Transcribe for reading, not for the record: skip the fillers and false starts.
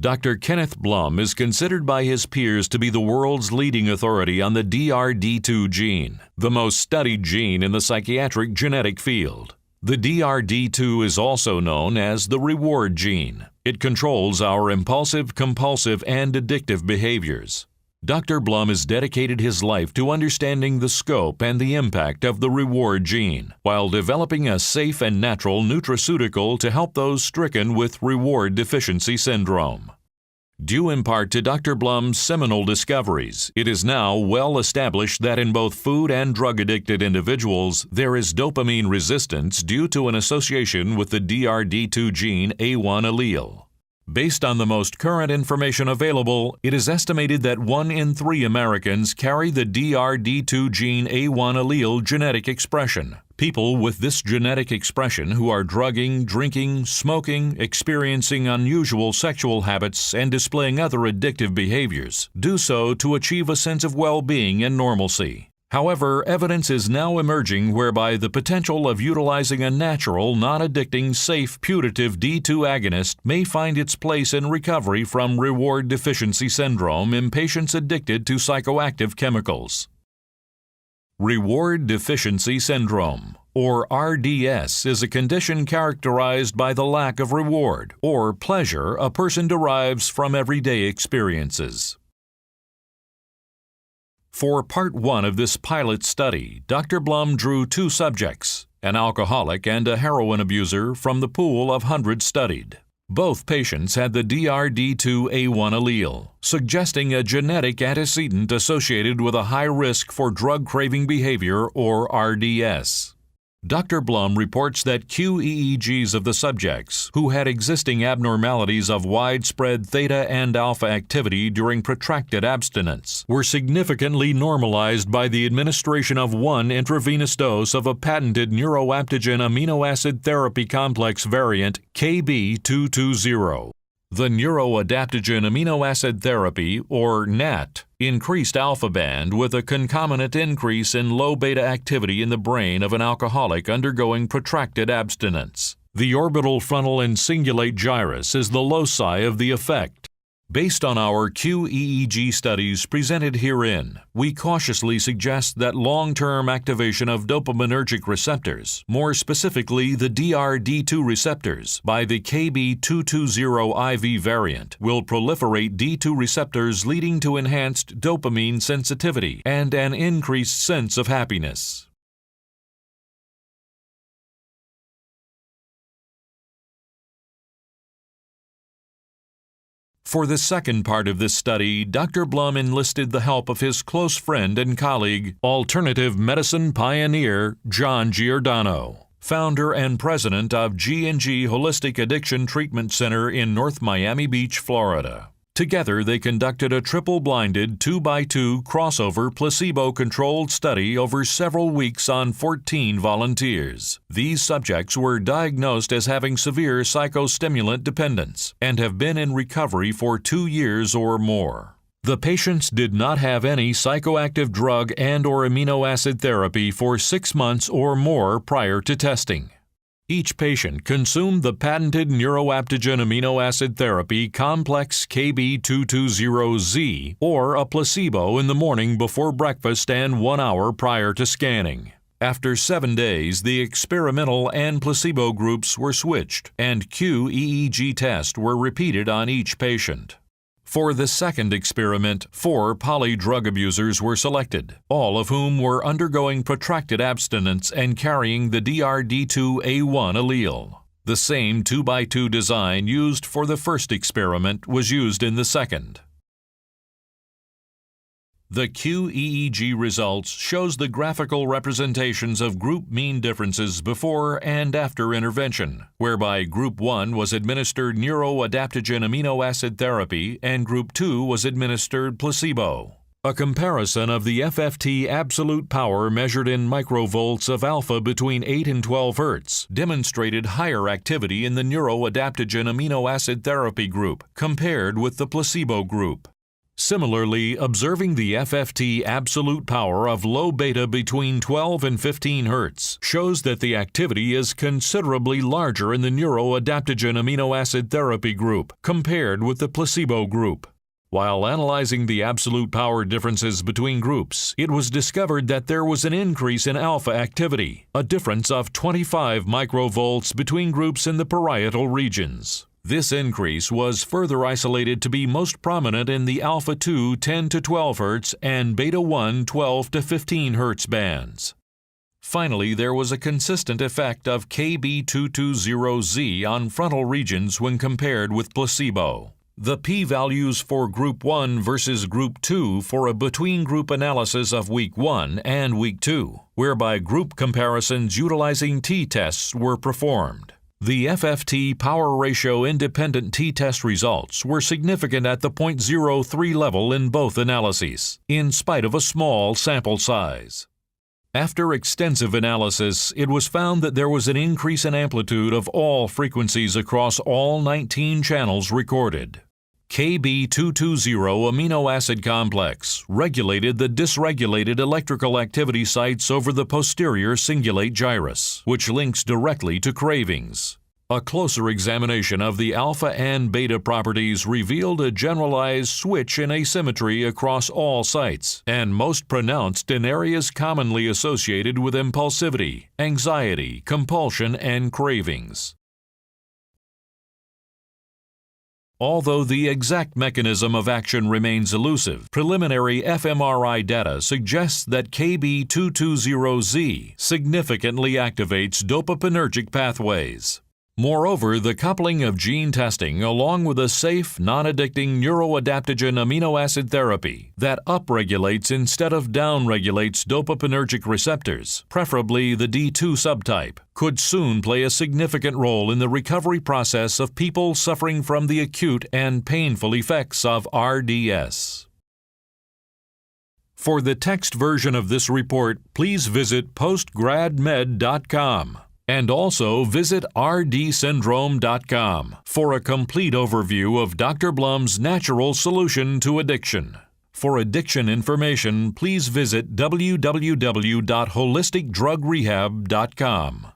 Dr. Kenneth Blum is considered by his peers to be the world's leading authority on the DRD2 gene, the most studied gene in the psychiatric genetic field. The DRD2 is also known as the reward gene. It controls our impulsive, compulsive, and addictive behaviors. Dr. Blum has dedicated his life to understanding the scope and the impact of the reward gene, while developing a safe and natural nutraceutical to help those stricken with reward deficiency syndrome. Due in part to Dr. Blum's seminal discoveries, it is now well established that in both food and drug-addicted individuals, there is dopamine resistance due to an association with the DRD2 gene A1 allele. Based on the most current information available, it is estimated that 1 in 3 Americans carry the DRD2 gene A1 allele genetic expression. People with this genetic expression who are drugging, drinking, smoking, experiencing unusual sexual habits, and displaying other addictive behaviors do so to achieve a sense of well-being and normalcy. However, evidence is now emerging whereby the potential of utilizing a natural, non-addicting, safe, putative D2 agonist may find its place in recovery from reward deficiency syndrome in patients addicted to psychoactive chemicals. Reward deficiency syndrome, or RDS, is a condition characterized by the lack of reward or pleasure a person derives from everyday experiences. For Part 1 of this pilot study, Dr. Blum drew 2 subjects, an alcoholic and a heroin abuser, from the pool of hundreds studied. Both patients had the DRD2A1 allele, suggesting a genetic antecedent associated with a high risk for drug-craving behavior, or RDS. Dr. Blum reports that QEEGs of the subjects, who had existing abnormalities of widespread theta and alpha activity during protracted abstinence, were significantly normalized by the administration of 1 intravenous dose of a patented neuroaptogen amino acid therapy complex variant KB220. The neuroadaptogen amino acid therapy, or NAT, increased alpha band with a concomitant increase in low beta activity in the brain of an alcoholic undergoing protracted abstinence. The orbital frontal and cingulate gyrus is the loci of the effect. Based on our QEEG studies presented herein, we cautiously suggest that long-term activation of dopaminergic receptors, more specifically the DRD2 receptors, by the KB220 IV variant, will proliferate D2 receptors, leading to enhanced dopamine sensitivity and an increased sense of happiness. For the second part of this study, Dr. Blum enlisted the help of his close friend and colleague, alternative medicine pioneer John Giordano, founder and president of G&G Holistic Addiction Treatment Center in North Miami Beach, Florida. Together, they conducted a triple-blinded 2x2 crossover placebo-controlled study over several weeks on 14 volunteers. These subjects were diagnosed as having severe psychostimulant dependence and have been in recovery for 2 years or more. The patients did not have any psychoactive drug and/or amino acid therapy for 6 months or more prior to testing. Each patient consumed the patented neuroaptogen amino acid therapy complex KB220Z or a placebo in the morning before breakfast and 1 hour prior to scanning. After 7 days, the experimental and placebo groups were switched, and QEEG tests were repeated on each patient. For the second experiment, 4 polydrug abusers were selected, all of whom were undergoing protracted abstinence and carrying the DRD2A1 allele. The same 2x2 design used for the first experiment was used in the second. The QEEG results shows the graphical representations of group mean differences before and after intervention, whereby Group 1 was administered neuroadaptogen amino acid therapy and Group 2 was administered placebo. A comparison of the FFT absolute power measured in microvolts of alpha between 8 and 12 Hz demonstrated higher activity in the neuroadaptogen amino acid therapy group compared with the placebo group. Similarly, observing the FFT absolute power of low beta between 12 and 15 Hz shows that the activity is considerably larger in the neuroadaptogen amino acid therapy group compared with the placebo group. While analyzing the absolute power differences between groups, it was discovered that there was an increase in alpha activity, a difference of 25 microvolts between groups in the parietal regions. This increase was further isolated to be most prominent in the alpha-2 10 to 12 Hz and beta-1 12 to 15 Hz bands. Finally, there was a consistent effect of KB220Z on frontal regions when compared with placebo. The p-values for Group 1 versus Group 2 for a between-group analysis of Week 1 and Week 2, whereby group comparisons utilizing t-tests were performed. The FFT power ratio independent t-test results were significant at the 0.03 level in both analyses, in spite of a small sample size. After extensive analysis, it was found that there was an increase in amplitude of all frequencies across all 19 channels recorded. KB220 amino acid complex regulated the dysregulated electrical activity sites over the posterior cingulate gyrus, which links directly to cravings. A closer examination of the alpha and beta properties revealed a generalized switch in asymmetry across all sites, and most pronounced in areas commonly associated with impulsivity, anxiety, compulsion, and cravings. Although the exact mechanism of action remains elusive, preliminary fMRI data suggests that KB220Z significantly activates dopaminergic pathways. Moreover, the coupling of gene testing along with a safe, non-addicting neuroadaptogen amino acid therapy that upregulates instead of downregulates dopaminergic receptors, preferably the D2 subtype, could soon play a significant role in the recovery process of people suffering from the acute and painful effects of RDS. For the text version of this report, please visit postgradmed.com. And also visit rdsyndrome.com for a complete overview of Dr. Blum's natural solution to addiction. For addiction information, please visit www.holisticdrugrehab.com.